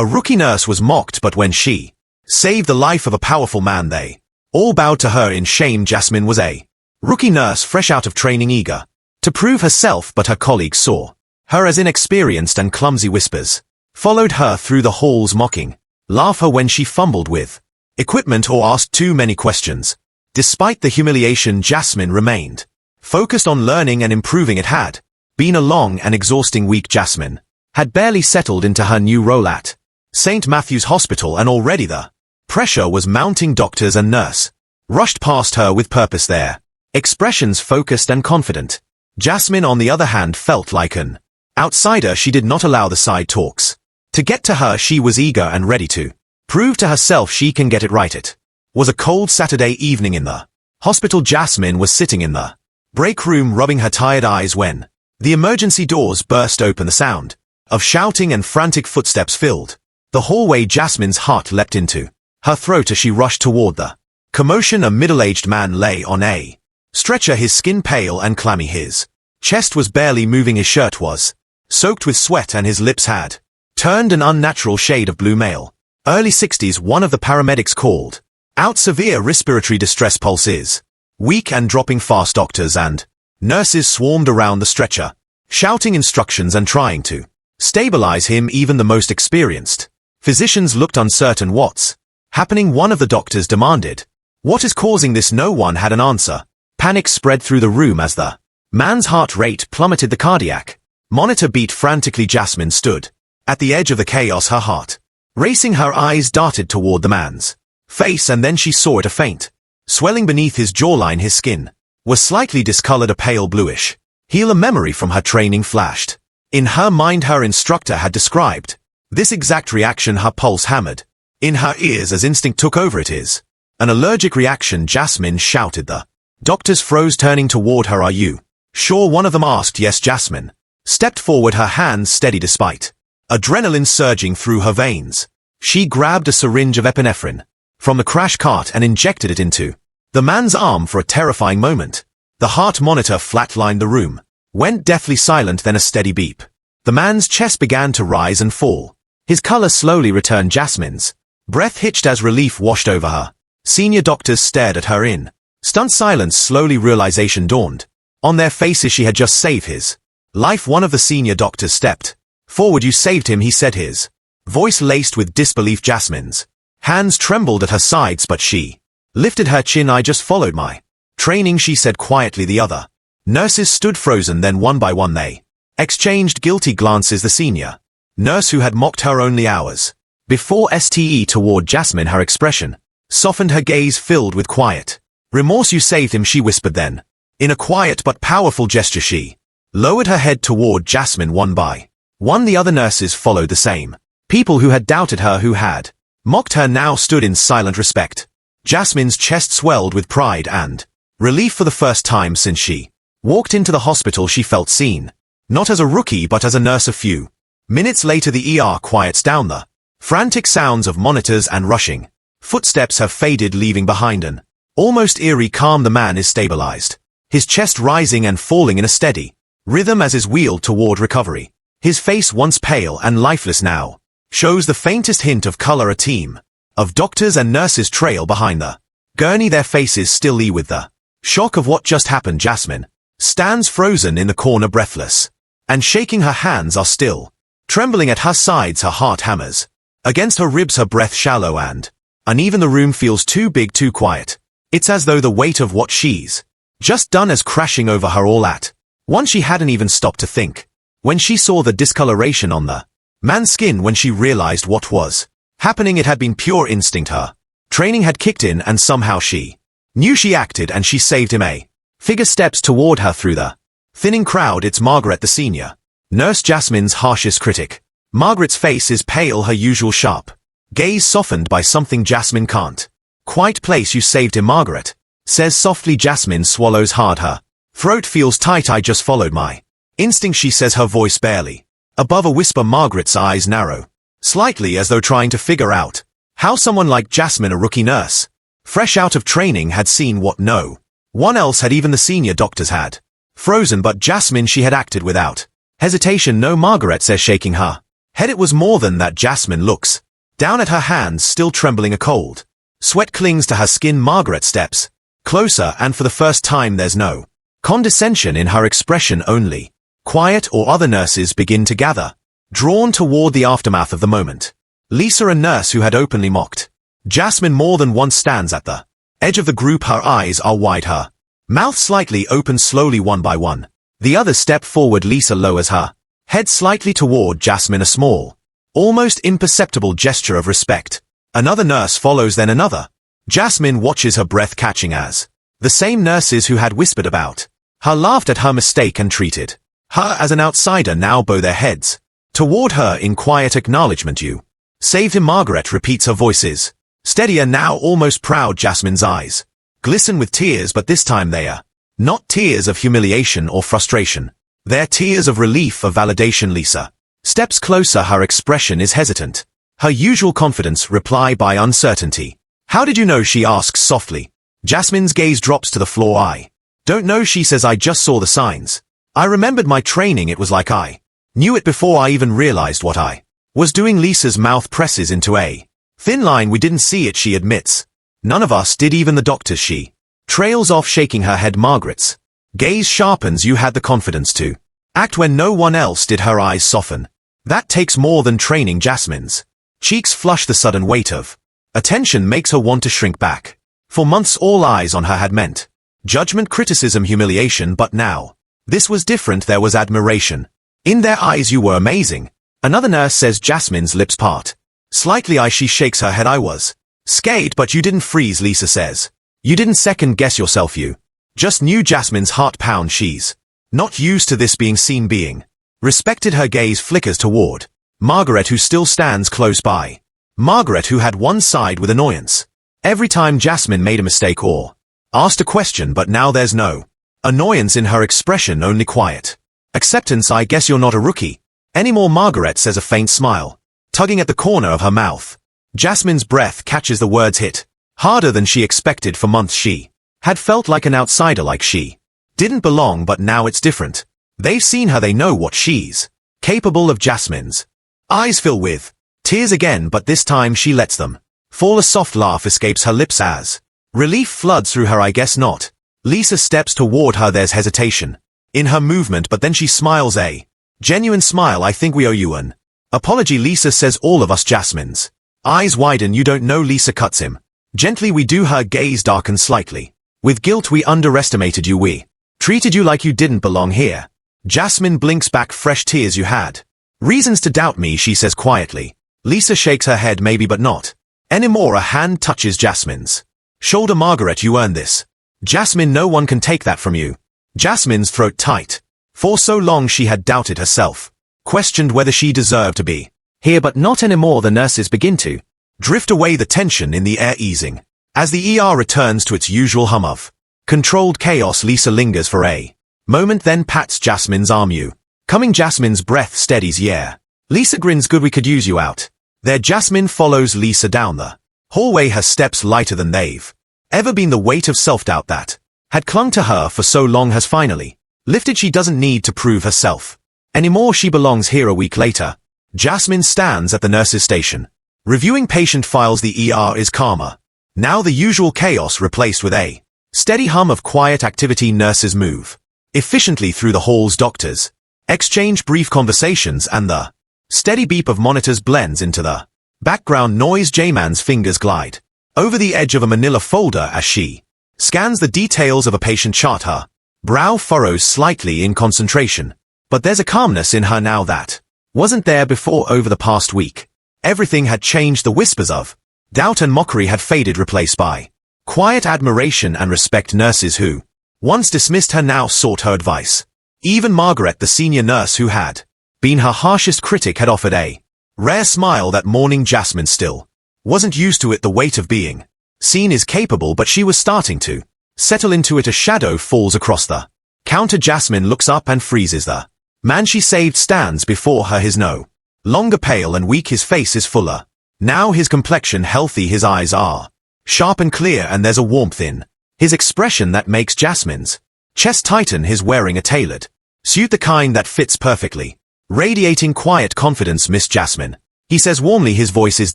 A rookie nurse was mocked, but when she saved the life of a powerful man, they all bowed to her in shame. Jasmin was a rookie nurse fresh out of training, eager to prove herself, but her colleagues saw her as inexperienced, and clumsy whispers followed her through the halls, mocking, laugh her when she fumbled with equipment or asked too many questions. Despite the humiliation, Jasmin remained focused on learning and improving. It had been a long and exhausting week. Jasmin had barely settled into her new role at St. Matthew's Hospital, and already the pressure was mounting. Doctors and nurse rushed past her with purpose, their expressions focused and confident. Jasmin, on the other hand, felt like an outsider. She did not allow the side talks to get to her. She was eager and ready to prove to herself she can get it right. It was a cold Saturday evening in the hospital. Jasmin was sitting in the break room, rubbing her tired eyes, when the emergency doors burst open. The sound of shouting and frantic footsteps filled the hallway. Jasmin's heart leapt into her throat as she rushed toward the commotion. A middle-aged man lay on a stretcher, his skin pale and clammy. His chest was barely moving, his shirt was soaked with sweat, and his lips had turned an unnatural shade of blue. Male, early 60s, one of the paramedics called out, severe respiratory distress, pulse is weak and dropping fast. Doctors and nurses swarmed around the stretcher, shouting instructions and trying to stabilize him. Even the most experienced physicians looked uncertain. What's happening? One of the doctors demanded. What is causing this? No one had an answer. Panic spread through the room as the man's heart rate plummeted. The cardiac monitor beat frantically. Jasmin stood at the edge of the chaos, her heart racing. Her eyes darted toward the man's face, and then she saw it, a faint swelling beneath his jawline. His skin was slightly discolored, a pale bluish hue. A memory from her training flashed in her mind. Her instructor had described this exact reaction. Her pulse hammered in her ears as instinct took over. It is an allergic reaction, Jasmin shouted. The doctors froze, turning toward her. Are you sure? One of them asked. Yes. Jasmin stepped forward, her hands steady despite adrenaline surging through her veins. She grabbed a syringe of epinephrine from the crash cart and injected it into the man's arm. For a terrifying moment, the heart monitor flatlined. The room went deathly silent, then a steady beep. The man's chest began to rise and fall. His color slowly returned. Jasmin's breath hitched as relief washed over her. Senior doctors stared at her in stunned silence. Slowly realization dawned on their faces. She had just saved his life. One of the senior doctors stepped forward. You saved him, he said, his voice laced with disbelief. Jasmin's hands trembled at her sides, but she lifted her chin. I just followed my training, she said quietly. The other nurses stood frozen, then one by one they exchanged guilty glances. The senior nurse who had mocked her only hours before ste toward Jasmin, her expression softened, her gaze filled with quiet remorse. You saved him, she whispered. Then, in a quiet but powerful gesture, she lowered her head toward Jasmin. One by one the other nurses followed the same. People who had doubted her, who had mocked her, now stood in silent respect. Jasmin's chest swelled with pride and relief. For the first time since she walked into the hospital, she felt seen, not as a rookie but as a nurse. A few minutes later, the ER quiets down. The frantic sounds of monitors and rushing footsteps have faded, leaving behind an almost eerie calm. The man is stabilized, his chest rising and falling in a steady rhythm as is wheeled toward recovery. His face, once pale and lifeless, now shows the faintest hint of color. A team of doctors and nurses trail behind the gurney, their faces still with the shock of what just happened. Jasmin stands frozen in the corner, breathless and shaking. Her hands are still trembling at her sides. Her heart hammers against her ribs, her breath shallow and uneven. The room feels too big, too quiet. It's as though the weight of what she's just done is crashing over her all at once. She hadn't even stopped to think when she saw the discoloration on the man's skin. When she realized what was happening, it had been pure instinct. Her training had kicked in, and somehow she knew. She acted, and she saved him. A figure steps toward her through the thinning crowd. It's Margaret, the senior nurse, Jasmin's harshest critic. Margaret's face is pale, her usual sharp gaze softened by something Jasmin can't quite place. You saved him, Margaret says softly. Jasmin swallows hard, her throat feels tight. I just followed my instinct, she says, her voice barely above a whisper. Margaret's eyes narrow slightly, as though trying to figure out how someone like Jasmin, a rookie nurse fresh out of training, had seen what no one else had. Even the senior doctors had frozen, but Jasmin, she had acted without hesitation. No, Margaret says, shaking her Head it was more than that. Jasmin looks down at her hands, still trembling a cold. Sweat clings to her skin. Margaret steps closer, and for the first time there's no condescension in her expression, only quiet. Or other nurses begin to gather, drawn toward the aftermath of the moment. Lisa, a nurse who had openly mocked Jasmin more than once, stands at the edge of the group. Her eyes are wide, her mouth slightly open. Slowly, one by one, the others step forward. Lisa lowers her head slightly toward Jasmin, a small, almost imperceptible gesture of respect. Another nurse follows, then another. Jasmin watches, her breath catching, as the same nurses who had whispered about her laughed at her mistake and treated her as an outsider now bow their heads toward her in quiet acknowledgement. You saved him, Margaret repeats, her voice is steadier now, almost proud. Jasmin's eyes glisten with tears, but this time they are not tears of humiliation or frustration. They're tears of relief, of validation. Lisa steps closer. Her expression is hesitant, her usual confidence reply by uncertainty. How did you know? She asks softly. Jasmin's gaze drops to the floor. I don't know, she says. I just saw the signs. I remembered my training. It was like I knew it before I even realized what I was doing. Lisa's mouth presses into a thin line. We didn't see it, she admits. None of us did, even the doctors. She trails off, shaking her head. Margaret's gaze sharpens. You had the confidence to act when no one else did. Her eyes soften. That takes more than training. Jasmin's cheeks flush. The sudden weight of attention makes her want to shrink back. For months all eyes on her had meant judgment, criticism, humiliation, but now this was different. There was admiration in their eyes. You were amazing, another nurse says. Jasmin's lips part slightly. She shakes her head. I was scared, but you didn't freeze, Lisa says. You didn't second guess yourself. You just knew. Jasmin's heart pounds. She's not used to this, being seen, being respected. Her gaze flickers toward Margaret, who still stands close by. Margaret, who had one side with annoyance every time Jasmin made a mistake or asked a question, but now there's no annoyance in her expression, only quiet acceptance. I guess you're not a rookie anymore, Margaret says, a faint smile tugging at the corner of her mouth. Jasmin's breath catches. The words hit harder than she expected. For months she had felt like an outsider, like she didn't belong, but now it's different. They've seen her, they know what she's capable of. Jasmin's eyes fill with tears again, but this time she lets them fall. A soft laugh escapes her lips as relief floods through her. I guess not. Lisa steps toward her. There's hesitation in her movement, but then she smiles, a genuine smile. I think we owe you an apology, Lisa says. All of us. Jasmin's eyes widen. You don't know, Lisa cuts him gently. We do. Her gaze darkens slightly with guilt. We underestimated you. We treated you like you didn't belong here. Jasmin blinks back, fresh tears. You had reasons to doubt me, she says quietly. Lisa shakes her head. Maybe, but not anymore. A hand touches Jasmin's shoulder. Margaret, you earned this. Jasmin, no one can take that from you. Jasmin's throat tight. For so long she had doubted herself, questioned whether she deserved to be here, but not anymore. The nurses begin to drift away, the tension in the air easing as the ER returns to its usual hum of controlled chaos. Lisa lingers for a moment, then pats Jasmin's arm. You coming? Jasmin's breath steadies. Yeah. Lisa grins. Good, we could use you out there. Jasmin follows Lisa down the hallway, her steps lighter than they've ever been. The weight of self-doubt that had clung to her for so long has finally lifted. She doesn't need to prove herself anymore. She belongs here. A week later, Jasmin stands at the nurse's station, reviewing patient files. The ER is calmer now, the usual chaos replaced with a steady hum of quiet activity. Nurses move efficiently through the halls. Doctors exchange brief conversations, and the steady beep of monitors blends into the background noise. Jasmin's fingers glide over the edge of a manila folder as she scans the details of a patient chart. Her brow furrows slightly in concentration, but there's a calmness in her now that wasn't there before. Over the past week, everything had changed. The whispers of doubt and mockery had faded, replaced by quiet admiration and respect. Nurses who once dismissed her now sought her advice. Even Margaret, the senior nurse who had been her harshest critic, had offered a rare smile that morning. Jasmin still wasn't used to it. The weight of being seen is capable, but she was starting to settle into it. A shadow falls across the counter. Jasmin looks up and freezes. The man she saved stands before her, his no longer pale and weak. His face is fuller now, his complexion healthy. His eyes are sharp and clear, and there's a warmth in his expression that makes Jasmin's chest tighten. He's wearing a tailored suit, the kind that fits perfectly Radiating quiet confidence, Miss Jasmin. He says warmly, his voice is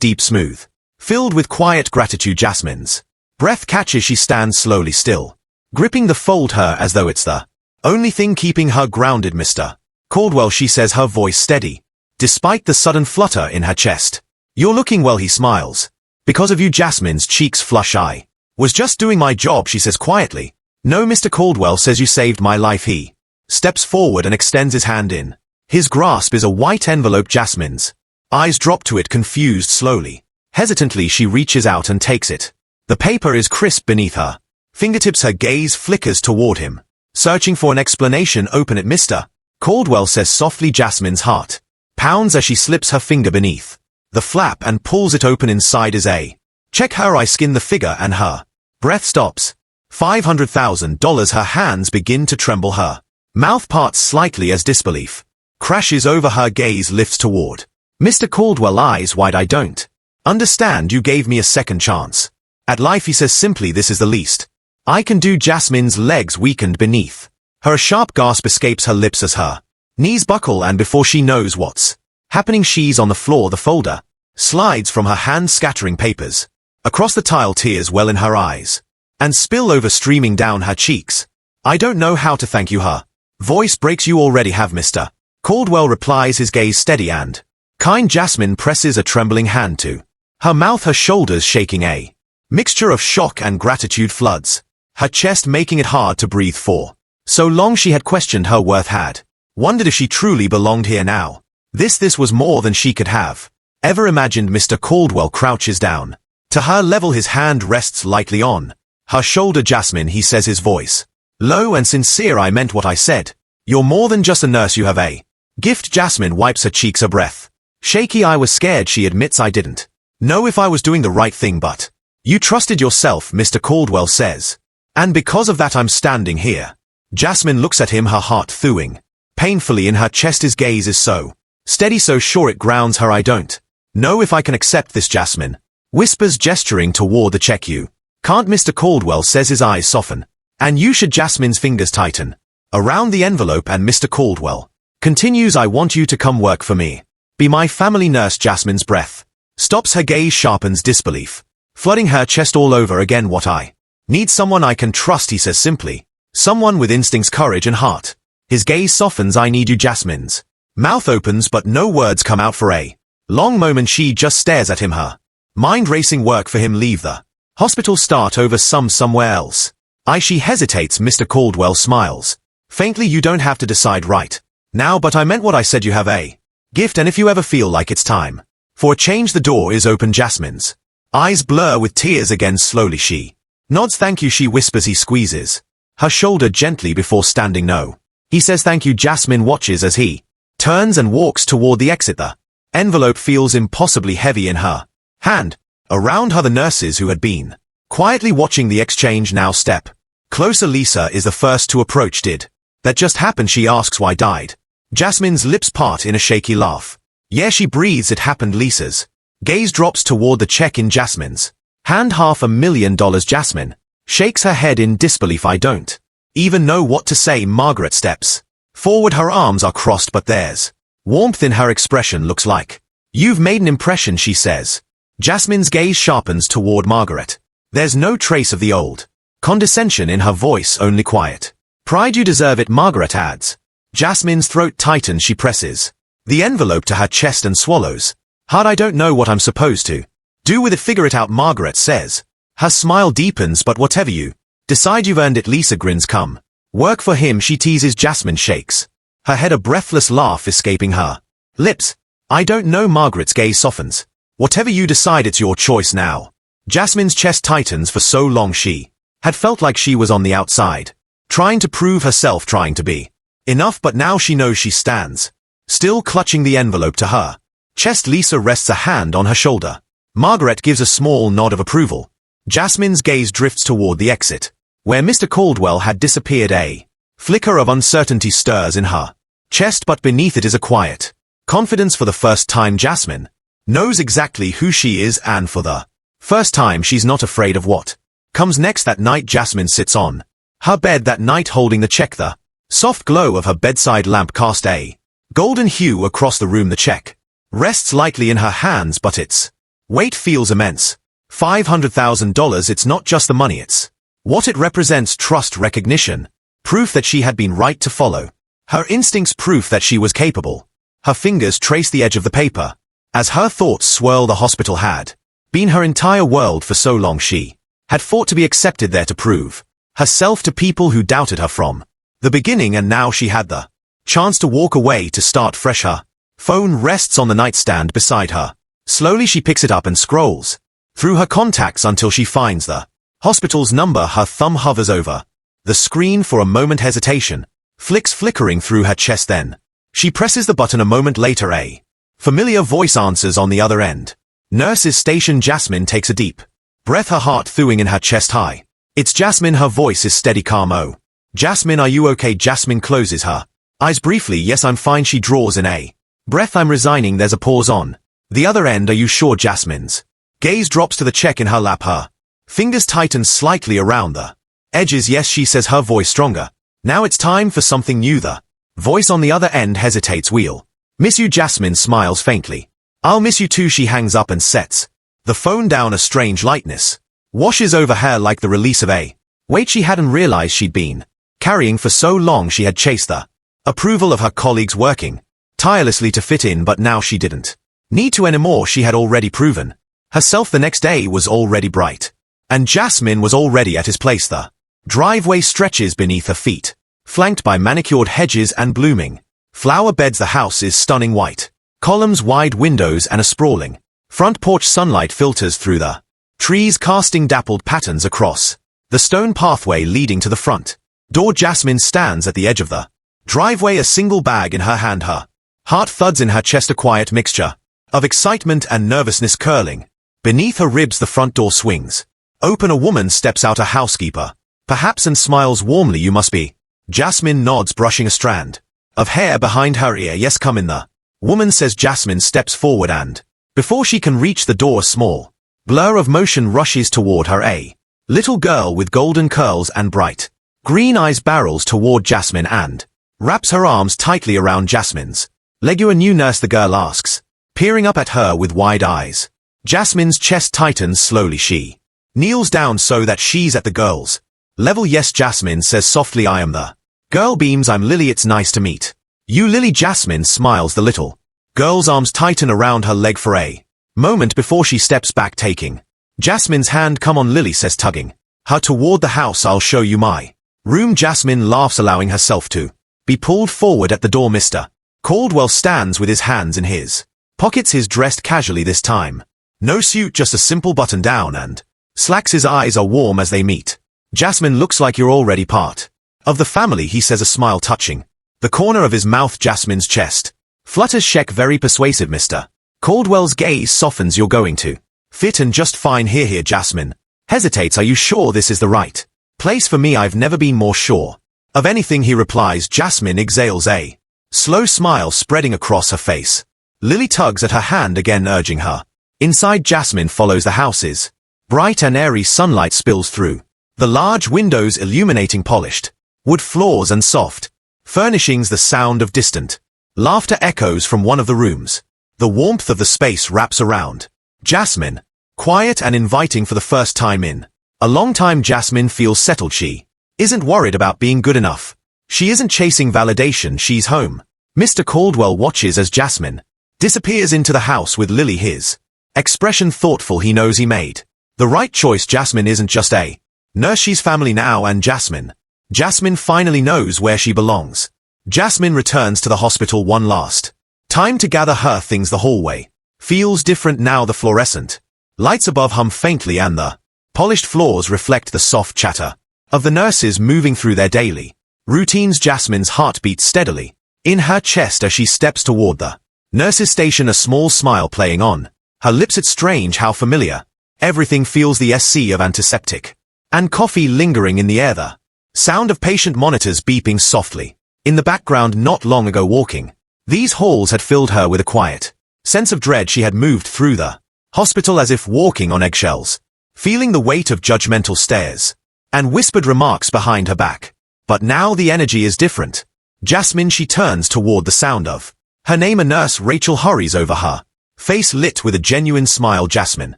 deep smooth. Filled with quiet gratitude. Jasmin's breath catches. She stands slowly still, gripping the fold her as though it's the only thing keeping her grounded. Mr. Caldwell, she says, her voice steady, despite the sudden flutter in her chest. You're looking well, he smiles. Because of you. Jasmin's cheeks flush. I was just doing my job, she says quietly. No, Mr. Caldwell says you saved my life. He steps forward and extends his hand in. His grasp is a white envelope. Jasmin's eyes drop to it, confused. Slowly, hesitantly, she reaches out and takes it. The paper is crisp beneath her fingertips. Her gaze flickers toward him, searching for an explanation. Open it, Mr. Caldwell says softly. Jasmin's heart pounds as she slips her finger beneath the flap and pulls it open. Inside is a check. Her eyes skim the figure and her breath stops. $500,000. Her hands begin to tremble. Her mouth parts slightly as disbelief crashes over her. Gaze lifts toward Mr. Caldwell, eyes wide. I don't understand. You gave me a second chance at life, he says simply. This is the least I can do. Jasmin's legs weakened beneath her. A sharp gasp escapes her lips as her knees buckle, and before she knows what's happening, she's on the floor. The folder slides from her hand, scattering papers across the tile. Tears well in her eyes and spill over, streaming down her cheeks. I don't know how to thank you. Her voice breaks. You already have, Mr. Caldwell replies, his gaze steady and kind. Jasmin presses a trembling hand to her mouth, her shoulders shaking. A mixture of shock and gratitude floods her chest, making it hard to breathe. For so long she had questioned her worth, had wondered if she truly belonged here. Now this was more than she could have ever imagined. Mr. Caldwell crouches down to her level. His hand rests lightly on her shoulder. Jasmin, he says, his voice low and sincere. I meant what I said. You're more than just a nurse. You have a gift. Jasmin wipes her cheeks, her breath shaky. I was scared, she admits. I didn't know if I was doing the right thing, but you trusted yourself, Mr. Caldwell says. And because of that, I'm standing here. Jasmin looks at him, her heart thawing painfully in her chest. His gaze is so steady, so sure, it grounds her. I don't know if I can accept this, Jasmin whispers, gesturing toward the check. You can't, Mr. Caldwell says, his eyes soften. And you should. Jasmin's fingers tighten around the envelope, and Mr. Caldwell continues, I want you to come work for me. Be my family nurse. Jasmin's breath stops, her gaze sharpens, disbelief flooding her chest all over again. What I need, someone I can trust, he says simply. Someone with instincts, courage and heart. His gaze softens. I need you. Jasmin's mouth opens, but no words come out. For a long moment she just stares at him, her mind racing. Work for him, leave the hospital, start over somewhere else. She hesitates. Mr. Caldwell smiles faintly. You don't have to decide right now, but I meant what I said. You have a gift, and if you ever feel like it's time for a change, the door is open. Jasmin's eyes blur with tears again. Slowly she nods. Thank you, she whispers. He squeezes her shoulder gently before standing. No, he says, thank you. Jasmin watches as he turns and walks toward the exit. The envelope feels impossibly heavy in her hand. Around her, the nurses who had been quietly watching the exchange now step closer. Lisa is the first to approach. Did that just happen? She asks. Why died? Jasmin's lips part in a shaky laugh. Yeah, she breathes. It happened. Lisa's gaze drops toward the check in Jasmin's hand. $500,000. Jasmin shakes her head in disbelief. I don't even know what to say. Margaret steps forward. Her arms are crossed, but there's warmth in her expression. Looks like you've made an impression, she says. Jasmin's gaze sharpens toward Margaret. There's no trace of the old condescension in her voice, only quiet pride. You deserve it, Margaret adds. Jasmin's throat tightens. She presses the envelope to her chest and swallows hard. I don't know what I'm supposed to do with it. Figure it out, Margaret says. Her smile deepens. But whatever you decide, you've earned it. Lisa grins. Come work for him, she teases. Jasmin shakes her head, a breathless laugh escaping her lips. I don't know. Margaret's gaze softens. Whatever you decide, it's your choice now. Jasmin's chest tightens. For so long she had felt like she was on the outside, trying to prove herself, trying to be enough, but now she knows. She stands still, clutching the envelope to her chest. Lisa rests a hand on her shoulder. Margaret gives a small nod of approval. Jasmin's gaze drifts toward the exit, where Mr. Caldwell had disappeared. A flicker of uncertainty stirs in her chest, but beneath it is a quiet confidence. For the first time, Jasmin knows exactly who she is, and for the first time she's not afraid of what comes next. That night, Jasmin sits on her bed that night, holding the check. The soft glow of her bedside lamp cast a golden hue across the room. The check rests lightly in her hands, but its weight feels immense. $500,000. It's not just the money, it's what it represents: trust, recognition, proof that she had been right to follow her instincts, proof that she was capable. Her fingers trace the edge of the paper. As her thoughts swirl, the hospital had been her entire world for so long. She had fought to be accepted there, to prove herself to people who doubted her from the beginning, and now she had the chance to walk away, to start fresh. Her phone rests on the nightstand beside her. Slowly she picks it up and scrolls through her contacts until she finds the hospital's number. Her thumb hovers over the screen for a moment. Hesitation flickering through her chest. Then she presses the button. A moment later, a familiar voice answers on the other end. Nurse's station. Jasmin takes a deep breath, her heart thawing in her chest. Hi. It's Jasmin. Her voice is steady, calm. Oh, Jasmin, are you okay? Jasmin closes her eyes briefly. Yes, I'm fine. She draws in a breath. I'm resigning. There's a pause on the other end. Are you sure? Jasmin's gaze drops to the check in her lap. Her fingers tighten slightly around the edges. Yes, she says, her voice stronger. Now it's time for something new. The voice on the other end hesitates. We'll miss you. Jasmin smiles faintly. I'll miss you too. She hangs up and sets the phone down. A strange lightness washes over her, like the release of a weight she hadn't realized she'd been carrying for so long. She had chased the approval of her colleagues, working tirelessly to fit in, but now she didn't need to anymore. She had already proven herself. The next day was already bright, and Jasmin was already at his place. The driveway stretches beneath her feet, flanked by manicured hedges and blooming flower beds. The house is stunning: white columns, wide windows, and a sprawling front porch. Sunlight filters through the trees, casting dappled patterns across the stone pathway leading to the front door. Jasmin stands at the edge of the driveway, a single bag in her hand. Her heart thuds in her chest, a quiet mixture of excitement and nervousness curling beneath her ribs. The front door swings open. A woman steps out, a housekeeper perhaps, and smiles warmly. You must be. Jasmin nods, brushing a strand of hair behind her ear. Yes, come in. The woman says. Jasmin steps forward, and before she can reach the door, a small blur of motion rushes toward her. A little girl with golden curls and bright green eyes barrels toward Jasmin and wraps her arms tightly around Jasmin's leg. You a new nurse? The girl asks, peering up at her with wide eyes. Jasmin's chest tightens slowly. She kneels down so that she's at the girl's level. Yes, Jasmin says softly. I am. The girl beams. I'm Lily. It's nice to meet you, Lily. Jasmin smiles. The little girl's arms tighten around her leg for a moment before she steps back, taking Jasmin's hand. Come on, Lily says, tugging her toward the house. I'll show you my room. Jasmin laughs, allowing herself to be pulled forward at the door. Mr. Caldwell stands with his hands in his pockets. He's dressed casually this time. No suit, just a simple button down and slacks. His eyes are warm as they meet. Jasmin, looks like you're already part of the family, he says, a smile touching the corner of his mouth. Jasmin's chest flutters. Check, very persuasive. Mr. Caldwell's gaze softens. You're going to fit in just fine here. Jasmin hesitates. Are you sure this is the right place for me? I've never been more sure of anything, he replies. Jasmin exhales, a slow smile spreading across her face. Lily tugs at her hand again, urging her inside. Jasmin follows. The house's bright and airy sunlight spills through the large windows, illuminating polished wood floors and soft furnishings. The sound of distant laughter echoes from one of the rooms. The warmth of the space wraps around Jasmin, quiet and inviting for the first time in a long time. Jasmin feels settled. She isn't worried about being good enough. She isn't chasing validation. She's home. Mr. Caldwell watches as Jasmin disappears into the house with Lily, his expression thoughtful. He knows he made the right choice. Jasmin isn't just a nurse, she's family now, and Jasmin finally knows where she belongs. Jasmin returns to the hospital one last time to gather her things. The hallway feels different now. The fluorescent lights above hum faintly, and the polished floors reflect the soft chatter of the nurses moving through their daily routines. Jasmin's heart beats steadily in her chest as she steps toward the nurse's station, a small smile playing on her lips. It's strange how familiar everything feels. The SC of antiseptic and coffee lingering in the air. The sound of patient monitors beeping softly in the background. Not long ago, walking these halls had filled her with a quiet sense of dread. She had moved through the hospital as if walking on eggshells, feeling the weight of judgmental stares and whispered remarks behind her back. But now the energy is different. Jasmin, she turns toward the sound of Her name a nurse Rachel hurries over her. Face lit with a genuine smile Jasmin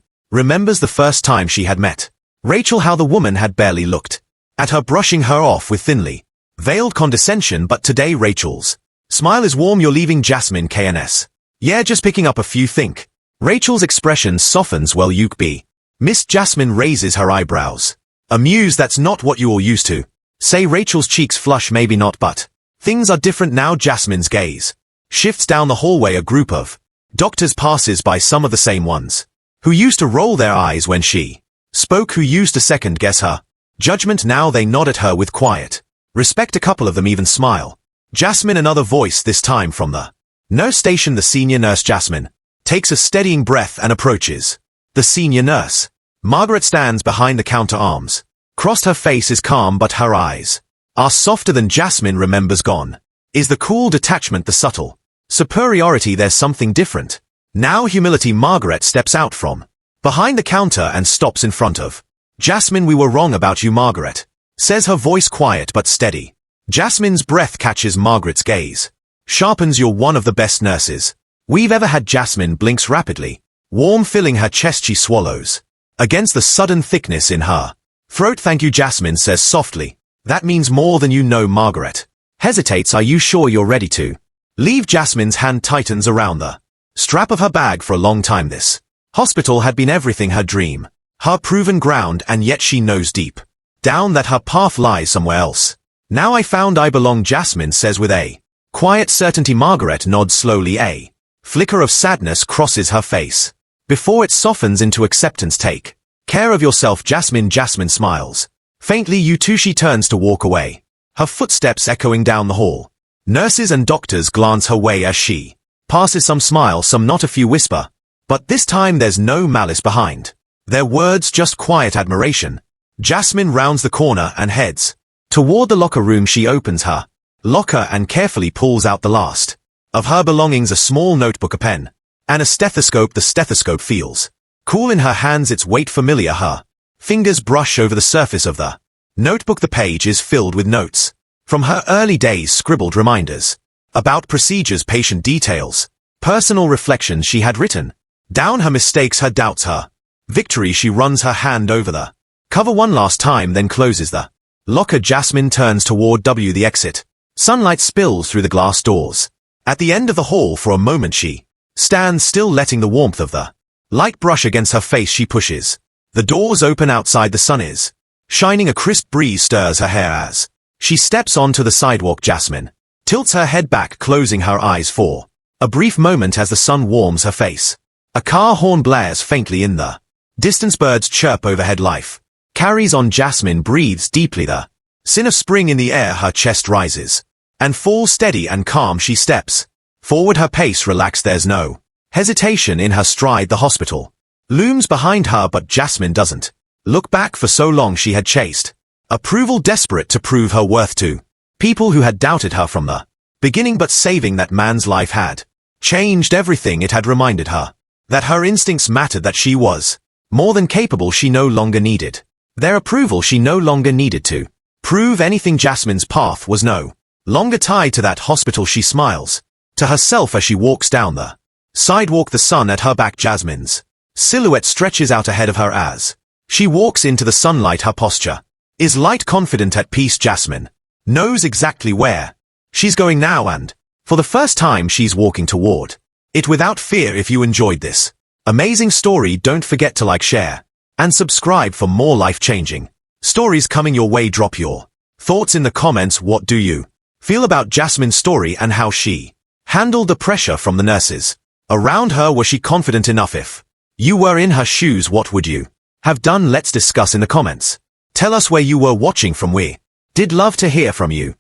remembers the first time she had met Rachel, how the woman had barely looked at her, brushing her off with thinly veiled condescension, but today Rachel's smile is warm. You're leaving Jasmin KNS. Yeah, just picking up a few think. Rachel's expression softens. Well, you be. Miss Jasmin raises her eyebrows. Amused. That's not what you all used to say. Rachel's cheeks flush. Maybe not, but things are different now. Jasmin's gaze shifts down the hallway. A group of doctors passes by, some of the same ones who used to roll their eyes when she spoke, who used to second-guess her judgment. Now they nod at her with quiet respect. A couple of them even smile. Jasmin, another voice, this time from the nurse station. The senior nurse Jasmin takes a steadying breath and approaches the senior nurse. Margaret stands behind the counter, arms crossed. Her face is calm, but her eyes are softer than Jasmin remembers. Gone is the cool detachment, the subtle superiority. There's something different now. Humility. Margaret steps out from behind the counter and stops in front of Jasmin. We were wrong about you, Margaret says, her voice quiet but steady. Jasmin's breath catches Margaret's gaze, sharpens. You're one of the best nurses we've ever had. Jasmin blinks rapidly, warm filling her chest. She swallows against the sudden thickness in her throat. Thank you, Jasmin says softly. That means more than you know. Margaret hesitates. Are you sure you're ready to leave? Jasmin's hand tightens around the strap of her bag. For a long time this hospital had been everything, her dream, her proven ground, and yet she knows deep down that her path lies somewhere else. Now I found I belong, Jasmin says with a quiet certainty. Margaret nods slowly. A flicker of sadness crosses her face before it softens into acceptance. Take care of yourself, Jasmin. Jasmin smiles faintly. You too. She turns to walk away, her footsteps echoing down the hall. Nurses and doctors glance her way as she passes. Some smile, some not. A few whisper, but this time there's no malice behind their words, just quiet admiration. Jasmin rounds the corner and heads toward the locker room. She opens her locker and carefully pulls out the last of her belongings, a small notebook, a pen, and a stethoscope. The stethoscope feels cool in her hands, its weight familiar. Her fingers brush over the surface of the notebook. The page is filled with notes from her early days, scribbled reminders about procedures, patient details, personal reflections. She had written down her mistakes, her doubts, her victory. She runs her hand over the cover one last time, then closes the locker. Jasmin turns toward the exit. Sunlight spills through the glass doors. At the end of the hall, for a moment she stands still, letting the warmth of the light brush against her face. She pushes the doors open. Outside the sun is shining. A crisp breeze stirs her hair as she steps onto the sidewalk. Jasmin tilts her head back, closing her eyes for a brief moment as the sun warms her face. A car horn blares faintly in the distance. Birds chirp overhead. Life carries on. Jasmin breathes deeply, the sin of spring in the air. Her chest rises and falls. Steady and calm she steps forward, her pace relaxed. There's no hesitation in her stride. The hospital looms behind her, but Jasmin doesn't look back. For so long she had chased approval, desperate to prove her worth to people who had doubted her from the beginning. But saving that man's life had changed everything. It had reminded her that her instincts mattered, that she was more than capable. She no longer needed their approval. She no longer needed to prove anything. Jasmin's path was no longer tied to that hospital. She smiles to herself as she walks down the sidewalk, the sun at her back. Jasmin's silhouette stretches out ahead of her as she walks into the sunlight. Her posture is light, confident, at peace. Jasmin knows exactly where she's going now, and for the first time she's walking toward it without fear. If you enjoyed this amazing story, don't forget to like, share, and subscribe for more life-changing stories coming your way. Drop your thoughts in the comments. What do you feel about Jasmin's story and how she handled the pressure from the nurses around her? Was she confident enough? If you were in her shoes, what would you have done? Let's discuss in the comments. Tell us where you were watching from. We did love to hear from you.